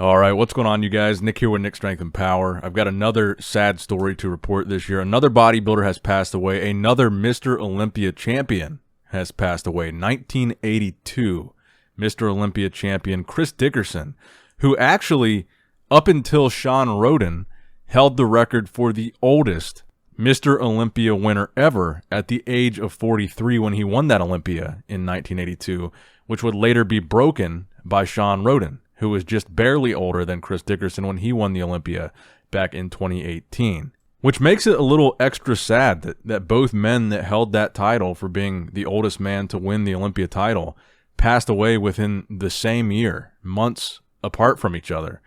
All right, what's going on, you guys? Nick here with Nick Strength and Power. I've got another sad story to report this year. Another bodybuilder has passed away. Another Mr. Olympia champion has passed away. 1982 Mr. Olympia champion Chris Dickerson, who actually, up until Sean Roden, held the record for the oldest Mr. Olympia winner ever at the age of 43 when he won that Olympia in 1982, which would later be broken by Sean Roden, who was just barely older than Chris Dickerson when he won the Olympia back in 2018. Which makes it a little extra sad that both men that held that title for being the oldest man to win the Olympia title passed away within the same year, months apart from each other.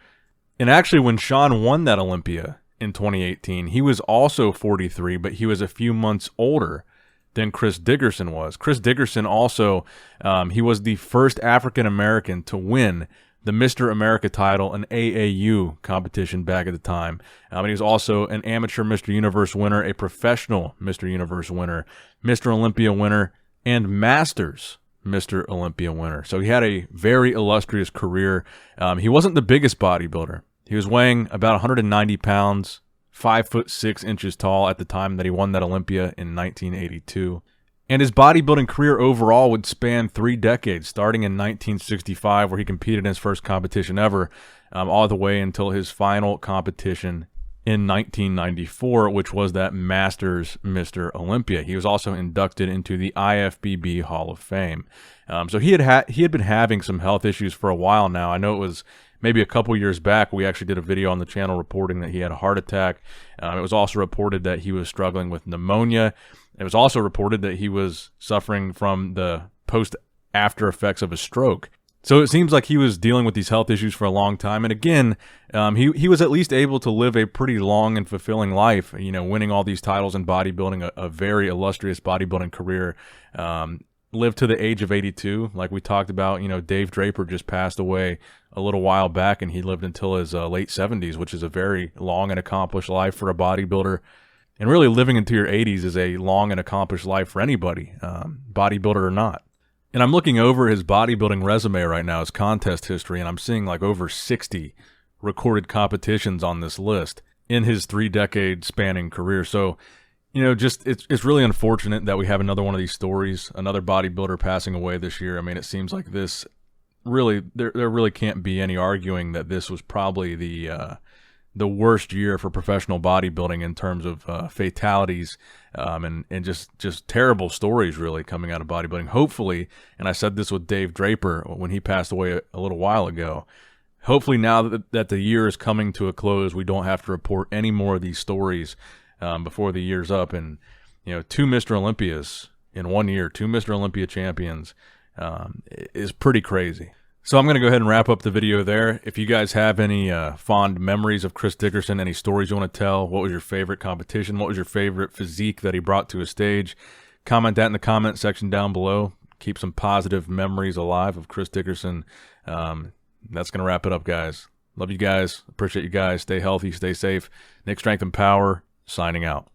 And actually, when Sean won that Olympia in 2018, he was also 43, but he was a few months older than Chris Dickerson was. Chris Dickerson also, he was the first African-American to win the Mr. America title, an AAU competition back at the time. And he was also an amateur Mr. Universe winner, a professional Mr. Universe winner, Mr. Olympia winner, and Masters Mr. Olympia winner. So he had a very illustrious career. He wasn't the biggest bodybuilder. He was weighing about 190 pounds, 5'6" tall at the time that he won that Olympia in 1982. And his bodybuilding career overall would span 3 decades, starting in 1965, where he competed in his first competition ever, all the way until his final competition in 1994, which was that Masters Mr. Olympia. He was also inducted into the IFBB Hall of Fame. So he had been having some health issues for a while now. I know it was maybe a couple years back, we actually did a video on the channel reporting that he had a heart attack. It was also reported that he was struggling with pneumonia. It was also reported that he was suffering from the post-after effects of a stroke. So it seems like he was dealing with these health issues for a long time. And again, he was at least able to live a pretty long and fulfilling life, you know, winning all these titles in bodybuilding, a very illustrious bodybuilding career. Lived to the age of 82. Like we talked about, you know, Dave Draper just passed away a little while back, and he lived until his late 70s, which is a very long and accomplished life for a bodybuilder. And really living into your 80s is a long and accomplished life for anybody, bodybuilder or not. And I'm looking over his bodybuilding resume right now, his contest history, and I'm seeing like over 60 recorded competitions on this list in his 3-decade spanning career. So, you know, just it's really unfortunate that we have another one of these stories, another bodybuilder passing away this year. I mean, it seems like this really, there really can't be any arguing that this was probably the worst year for professional bodybuilding in terms of fatalities and just terrible stories really coming out of bodybuilding. Hopefully, and I said this with Dave Draper when he passed away a little while ago, hopefully now that the year is coming to a close, we don't have to report any more of these stories before the year's up. And, you know, 2 Mr. Olympias in 1 year, 2 Mr. Olympia champions is pretty crazy. So I'm going to go ahead and wrap up the video there. If you guys have any fond memories of Chris Dickerson, any stories you want to tell, what was your favorite competition, what was your favorite physique that he brought to a stage, comment that in the comment section down below. Keep some positive memories alive of Chris Dickerson. That's going to wrap it up, guys. Love you guys. Appreciate you guys. Stay healthy. Stay safe. Nick Strength and Power, signing out.